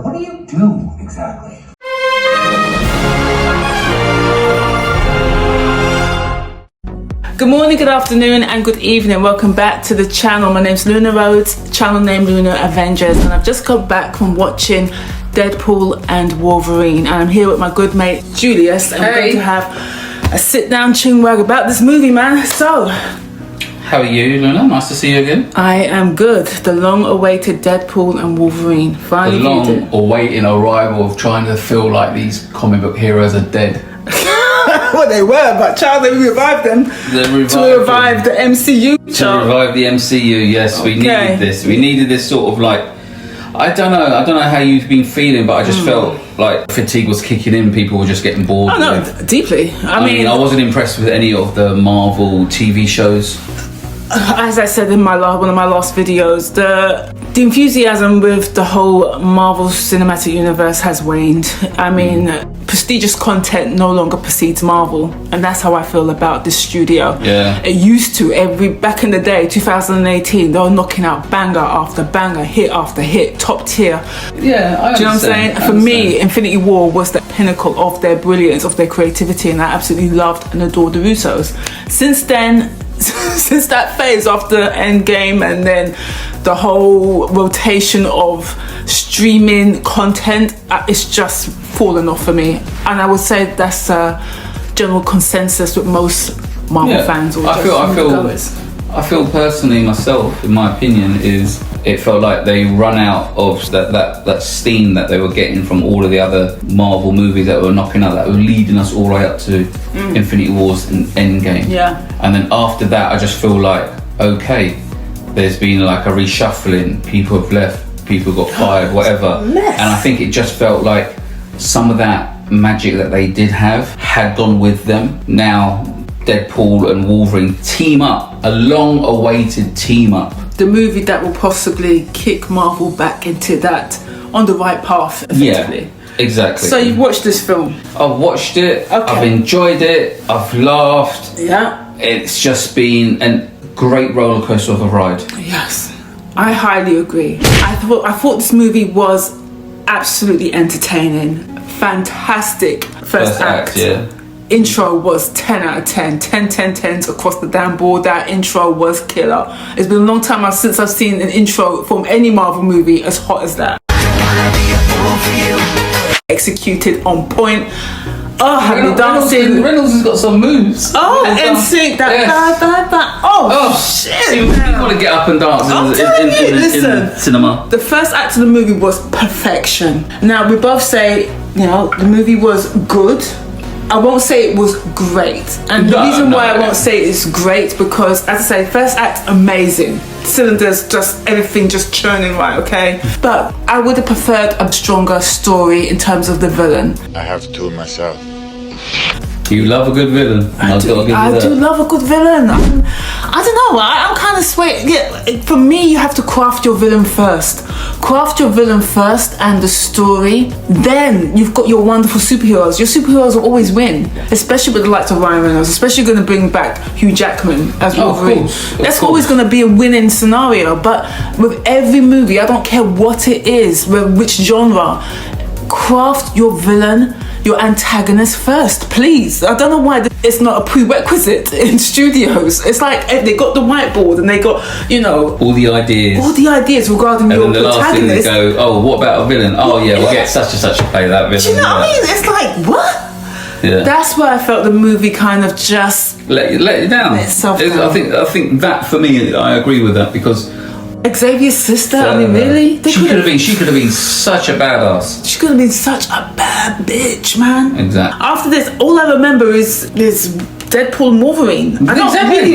What do you do exactly? Good morning, good afternoon, and good evening. Welcome back to the channel. My name's Luna Rhodes, channel name Luna Avengers, and I've just come back from watching Deadpool and Wolverine. And I'm here with my good mate Julius, and we're going to have a sit-down chinwag about this movie, man. So, how are you, Luna? Nice to see you again. I am good. The long-awaited Deadpool and Wolverine. Finally, the long-awaited arrival of trying to feel like these comic book heroes are dead. Well, they were, but child, they revived them to revive the MCU. To revive the MCU, yes, okay. We needed this. We needed this sort of like, I don't know how you've been feeling, but I just felt like fatigue was kicking in. People were just getting bored. Oh no, deeply. I mean, I wasn't impressed with any of the Marvel TV shows. As I said in one of my last videos, the enthusiasm with the whole Marvel Cinematic Universe has waned. I mean, prestigious content no longer precedes Marvel, and that's how I feel about this studio. Yeah. It used to, back in the day, 2018, they were knocking out banger after banger, hit after hit, top tier. Yeah, I understand. Do you know what I'm saying? For me, Infinity War was the pinnacle of their brilliance, of their creativity, and I absolutely loved and adored the Russos. Since then, since that phase after Endgame, and then the whole rotation of streaming content, it's just fallen off for me, and I would say that's a general consensus with most Marvel fans. Or I feel personally myself, in my opinion, is it felt like they run out of that steam that they were getting from all of the other Marvel movies that were knocking out, that were leading us all the way up to Infinity Wars and Endgame. Yeah. And then after that, I just feel like, okay, there's been like a reshuffling. People have left, people got fired, whatever. And I think it just felt like some of that magic that they did have had gone with them. Now, Deadpool and Wolverine team up, a long-awaited team up. The movie that will possibly kick Marvel back into that, on the right path, effectively. Yeah, exactly. So you've watched this film? I've watched it, okay. I've enjoyed it, I've laughed. Yeah. It's just been a great roller coaster of a ride. Yes, I highly agree. I thought this movie was absolutely entertaining. Fantastic first act. Yeah. Intro was 10 out of 10, 10s across the damn board. That intro was killer. It's been a long time since I've seen an intro from any Marvel movie as hot as that. Executed on point. Oh, happy dancing. Reynolds has got some moves. Oh, and sync that. Yes. Oh, shit. People want to get up and dance in cinema. The first act of the movie was perfection. Now, we both say, the movie was good. I won't say it was great, and the reason why I won't say it's great, because as I say, first act amazing, cylinders, just everything just churning right, okay? But I would have preferred a stronger story in terms of the villain. I have to do it myself. You love a good villain. I do love a good villain. I don't know, I'm kind of swayed. Yeah, for me, you have to craft your villain first. Craft your villain first and the story. Then you've got your wonderful superheroes. Your superheroes will always win, especially with the likes of Ryan Reynolds, especially going to bring back Hugh Jackman as Wolverine. That's always going to be a winning scenario. But with every movie, I don't care what it is, which genre, craft your villain, your antagonist first, please. I don't know why it's not a prerequisite in studios. It's like they got the whiteboard and they got, all the ideas regarding your protagonist. And then the last thing they go, oh, what about a villain? Oh yeah, we'll get such and such to play that villain. Do you know what I mean? It's like, what? Yeah. That's where I felt the movie kind of just let it down. I think that, for me, I agree with that, because Xavier's sister, I mean, really? She could have been such a badass. She could have been such a bad bitch, man. Exactly. After this, all I remember is Deadpool and Wolverine. I don't really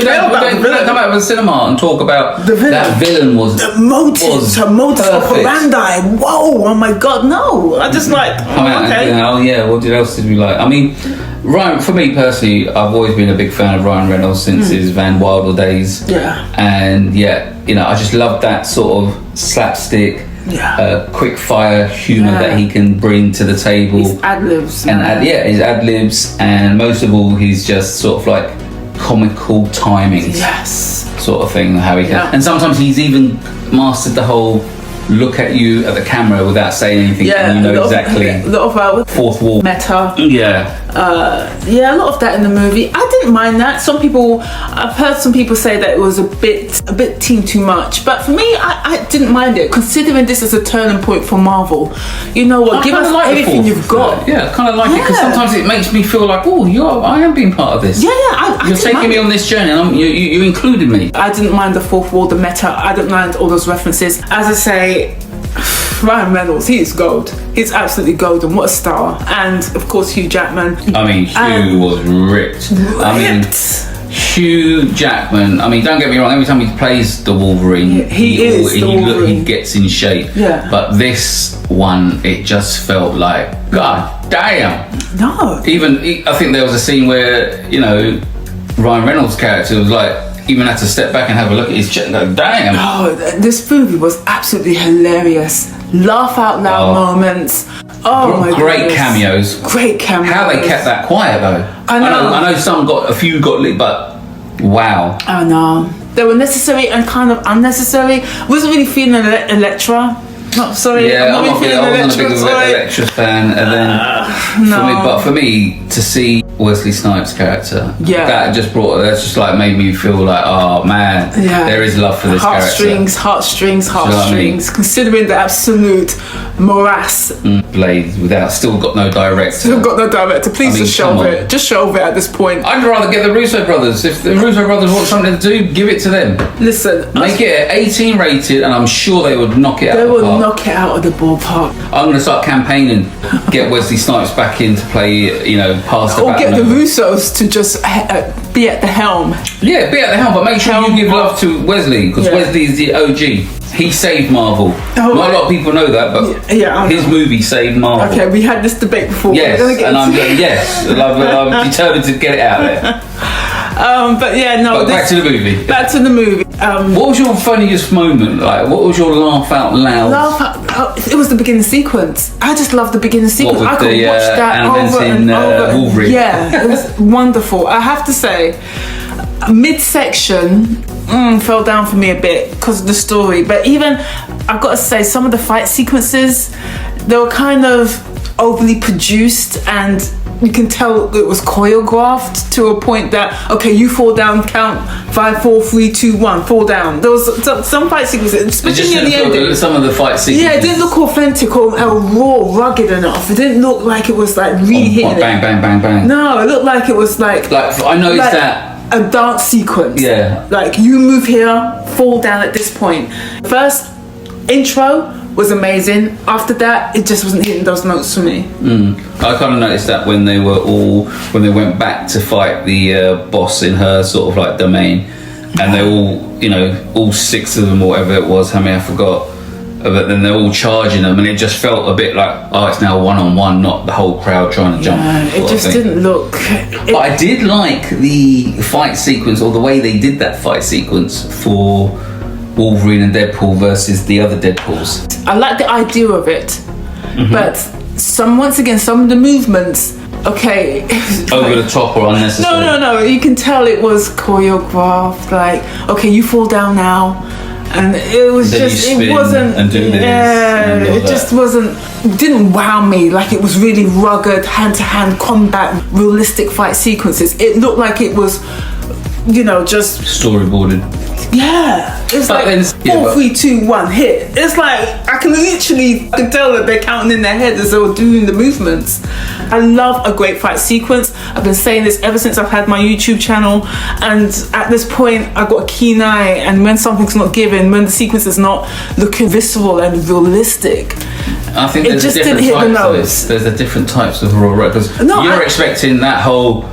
care about the villain. Come out of the cinema and talk about the villain. That villain was the motives, her modus operandi. Whoa, oh my god, no! I just what else did we like? I mean, Ryan, for me personally, I've always been a big fan of Ryan Reynolds since his Van Wilder days. Yeah. And I just love that sort of slapstick, quick fire humour that he can bring to the table. His ad-libs. His ad-libs, and most of all, he's just sort of like comical timings. Yes. Sort of thing, how he can. And sometimes he's even mastered the whole look at you at the camera without saying anything. Yeah, and you know a exactly. lot of Fourth wall. meta. Yeah. Yeah, a lot of that in the movie. I didn't mind that. I've heard some people say that it was a bit too much, but for me, I didn't mind it. Considering this is a turning point for Marvel, you know what? Give us everything you've got. Yeah, I kind of like it because sometimes it makes me feel like, oh, I am being part of this. Yeah. You're taking me on this journey, and you included me. I didn't mind the fourth wall, the meta. I didn't mind all those references. As I say, Ryan Reynolds, he is gold. He's absolutely golden. What a star. And of course, Hugh Jackman. I mean, Hugh was ripped. I mean, Hugh Jackman. I mean, don't get me wrong. Every time he plays the Wolverine, he gets in shape. Yeah. But this one, it just felt like, God damn. No. I think there was a scene where Ryan Reynolds' character was like, even had to step back and have a look at his chest and go, damn. Oh, this movie was absolutely hilarious. Laugh out loud moments. Oh my god. Great cameos. Great cameos. How they kept that quiet though. I know a few got lit, but wow. I know. They were necessary and kind of unnecessary. Wasn't really feeling Elektra. Not sorry. Yeah, I wasn't a big Elektra's fan, and then for me to see Wesley Snipes' character, that just made me feel like, oh man, there is love for this character. Heartstrings. Considering the absolute morass. Blade still got no director. Please just shelve it. Just shelve it at this point. I'd rather get the Russo brothers. If the Russo brothers want something to do, give it to them. Listen, make it 18 rated, and I'm sure they would knock it out. They would knock it out of the ballpark. I'm going to start campaigning, get Wesley Snipes back in to play, past the or get the Russos to just be at the helm. Yeah, be at the helm, but make sure you give love to Wesley, because Wesley is the OG. He saved Marvel. Not a lot of people know that, but his movie saved Marvel. Okay, we had this debate before. Yes, I'm determined to get it out there. Back to the movie. What was your funniest moment? Like, what was your laugh out loud? It was the beginning sequence. I just love the beginning sequence. I could watch that over and over. Wolverine. Yeah, it was wonderful. I have to say, midsection fell down for me a bit because of the story. But even, I've got to say, some of the fight sequences, they were kind of overly produced, and you can tell it was choreographed to a point that, okay, you fall down, count 5, 4, 3, 2, 1, fall down. There was some fight sequences, especially near the ending. Some of the fight sequences. Yeah, it didn't look authentic or raw, rugged enough. It didn't look like it was like really hitting it. Bang, bang, bang, bang. No, it looked like it was like I noticed that. A dance sequence. Yeah. Like, you move here, fall down at this point. First intro was amazing. After that, it just wasn't hitting those notes for me. I kind of noticed that when they went back to fight the boss in her sort of like domain, and they all 6 of them or whatever it was, how many I forgot, but then they're all charging them, and it just felt a bit like, oh, it's now one-on-one, not the whole crowd trying to jump. It just didn't look. But I did like the fight sequence, or the way they did that fight sequence for Wolverine and Deadpool versus the other Deadpools. I like the idea of it, but some of the movements, okay, over the top or unnecessary. No, you can tell it was choreographed. Like, okay, you fall down now, and it was it wasn't. And do this. Yeah, it just didn't wow me. Like, it was really rugged, hand-to-hand combat, realistic fight sequences. It looked like it was, just storyboarded. Yeah, it's but like 4, 3, 2, 1, hit. It's like I can tell that they're counting in their head as they were doing the movements. I love a great fight sequence. I've been saying this ever since I've had my YouTube channel, and at this point I've got a keen eye, and when something's not given, when the sequence is not looking visceral and realistic, I think it just didn't hit the nose. There's the different types of raw, because you're expecting that whole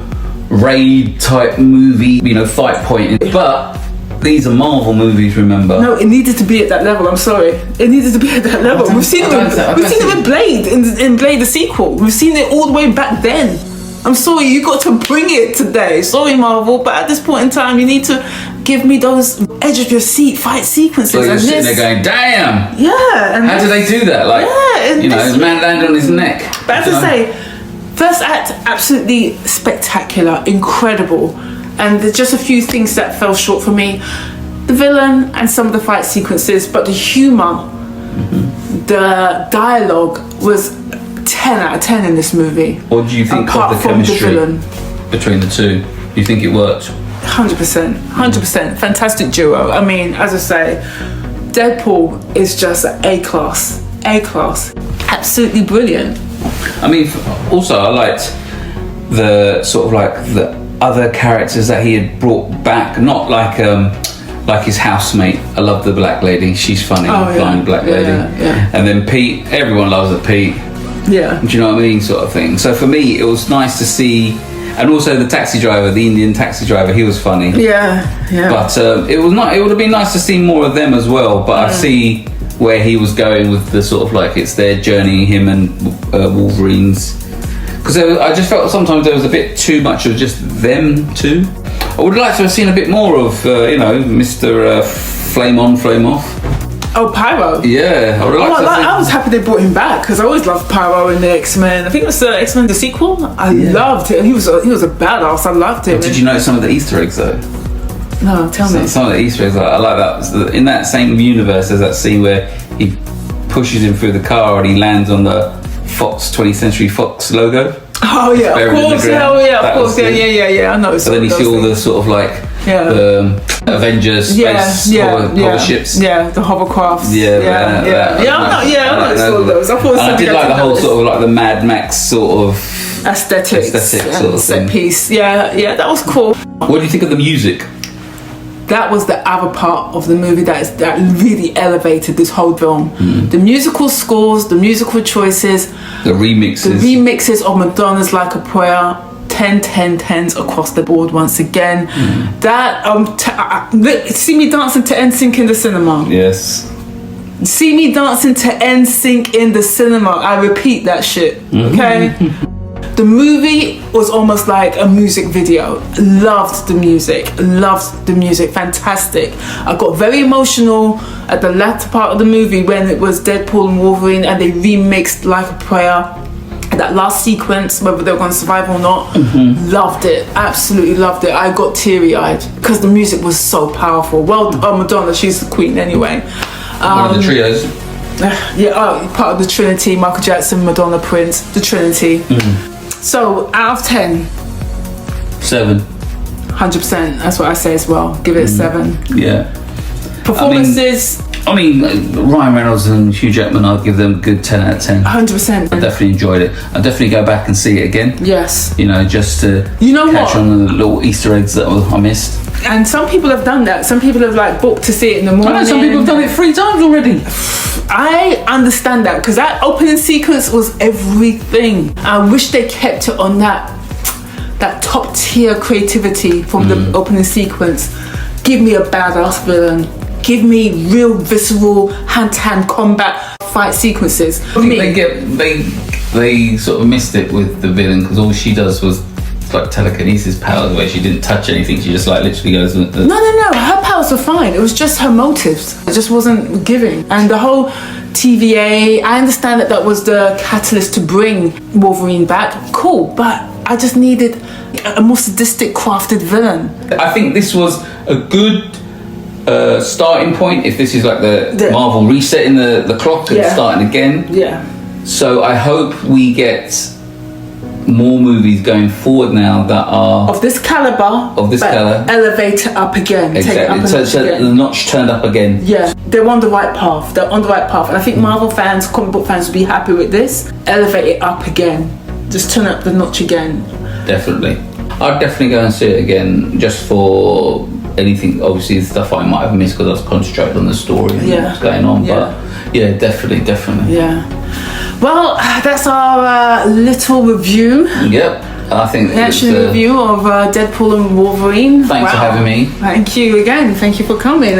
raid type movie, fight point, but these are Marvel movies, remember? No, it needed to be at that level. I'm sorry, it needed to be at that level. We've seen it with Blade in Blade the sequel. We've seen it all the way back then. I'm sorry, you got to bring it today. Sorry, Marvel, but at this point in time, you need to give me those edge of your seat fight sequences. So you're sitting there going, damn. Yeah. How did they do that? Like, his man landed on his neck. But as I say, first act absolutely spectacular, incredible. And there's just a few things that fell short for me. The villain and some of the fight sequences, but the humour The dialogue was 10 out of 10 in this movie. What do you think Apart of the from the chemistry villain. between the two? Do you think it worked? 100%. Fantastic duo. I mean, as I say, Deadpool is just A-class. A-class. Absolutely brilliant. I mean, also I liked the sort of like the other characters that he had brought back, not like his housemate. I love the black lady. She's funny, blind black lady. Yeah. And then Pete, everyone loves a Pete. Yeah. Do you know what I mean, sort of thing. So for me, it was nice to see, and also the taxi driver, the Indian taxi driver, he was funny. Yeah. But it was not. It would have been nice to see more of them as well. But I see where he was going with the sort of like it's their journey, him and Wolverine's. Because I just felt sometimes there was a bit too much of just them two. I would like to have seen a bit more of Mr. Flame On, Flame Off. Oh, Pyro. Yeah, I was happy they brought him back because I always loved Pyro in the X-Men. I think it was the X-Men the sequel. I loved it. He was a badass. I loved him. Did you know some of the Easter eggs though? No, tell me. Some of the Easter eggs, I like that. In that same universe, there's that scene where he pushes him through the car and he lands on the 20th Century Fox logo. Oh yeah, of course. Yeah, of course. Yeah. I know. So then you see all the sort of like the Avengers space hover ships. Yeah, the hovercrafts. I know those. I thought I did like the whole sort of like the Mad Max sort of aesthetic sort of set thing. piece. Yeah, that was cool. What do you think of the music? That was the other part of the movie that really elevated this whole film. The musical scores, the musical choices, the remixes of Madonna's Like a Prayer. 10s across the board once again. That see me dancing to NSYNC in the cinema. Yes. See me dancing to NSYNC in the cinema. I repeat that shit. Okay. The movie was almost like a music video. Loved the music. Fantastic. I got very emotional at the latter part of the movie when it was Deadpool and Wolverine and they remixed Like a Prayer. That last sequence, whether they were going to survive or not, loved it. Absolutely loved it. I got teary-eyed because the music was so powerful. Well, Madonna, she's the queen anyway. One of the trios. Part of the Trinity. Michael Jackson, Madonna, Prince, the Trinity. So, out of 10, 7. 100%. That's what I say as well. Give it a 7. Yeah. Performances. I mean, Ryan Reynolds and Hugh Jackman, I'd give them a good 10 out of 10. 100%. I definitely enjoyed it. I'll definitely go back and see it again. Yes. Just to catch on the little Easter eggs that I missed. And some people have done that. Some people have like booked to see it in the morning. I know some people have done it 3 times already. I understand that because that opening sequence was everything. I wish they kept it on that top tier creativity from the opening sequence. Give me a badass villain. Give me real visceral hand-to-hand combat fight sequences. I think they sort of missed it with the villain because all she does was like telekinesis powers where she didn't touch anything. She just like literally goes. No. Her powers were fine. It was just her motives. It just wasn't giving. And the whole TVA. I understand that was the catalyst to bring Wolverine back. Cool, but I just needed a more sadistic, crafted villain. I think this was a good starting point. If this is like the Marvel resetting the clock and starting again. Yeah. So I hope we get more movies going forward now that are of this caliber, elevate it up again. Exactly. Take it up the notch turned up again. Yeah, they're on the right path. And I think Marvel fans, comic book fans, will be happy with this. Elevate it up again. Just turn up the notch again. Definitely. I'd definitely go and see it again just for anything, obviously the stuff I might have missed because I was concentrated on the story and what's going on. But yeah, definitely. Yeah. Well, that's our little review. Yep. I think review of Deadpool and Wolverine. Thanks for having me. Thank you again. Thank you for coming.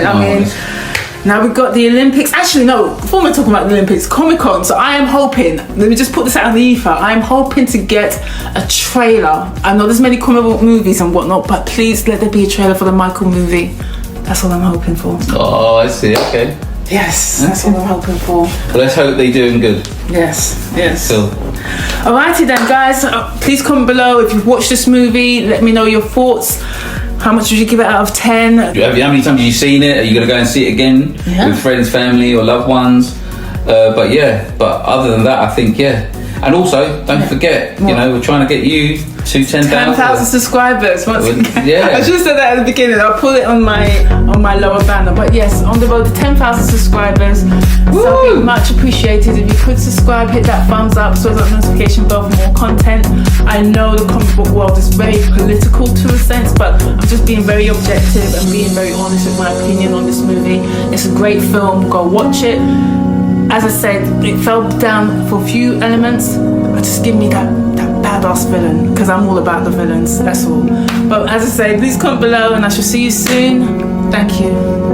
Now we've got the Olympics. Actually, no, before we're talking about the Olympics, Comic-Con. So I am hoping, let me just put this out on the ether, I am hoping to get a trailer. I know there's many comic book movies and whatnot, but please let there be a trailer for the Michael movie. That's all I'm hoping for. Oh, I see, okay. Yes, that's what I'm hoping for. Well, let's hope they're doing good. Yes. So. Alrighty then, guys. Please comment below if you've watched this movie. Let me know your thoughts. How much would you give it out of 10? How many times have you seen it? Are you going to go and see it again with friends, family, or loved ones? But yeah, but other than that, I think and also don't forget, you know, we're trying to get you to 10,000 subscribers once again. Yeah, I should have said that at the beginning. I'll put it on my lower banner. But yes, on the road to 10,000 subscribers. So much appreciated if you could subscribe, hit that thumbs up, so that notification bell for more content. I know the comic book world is very political to a sense, but I'm just being very objective and being very honest with my opinion on this movie. It's a great film. Go watch it. As I said, it fell down for a few elements, but just give me that badass villain, because I'm all about the villains, that's all. But as I said, please comment below and I shall see you soon. Thank you.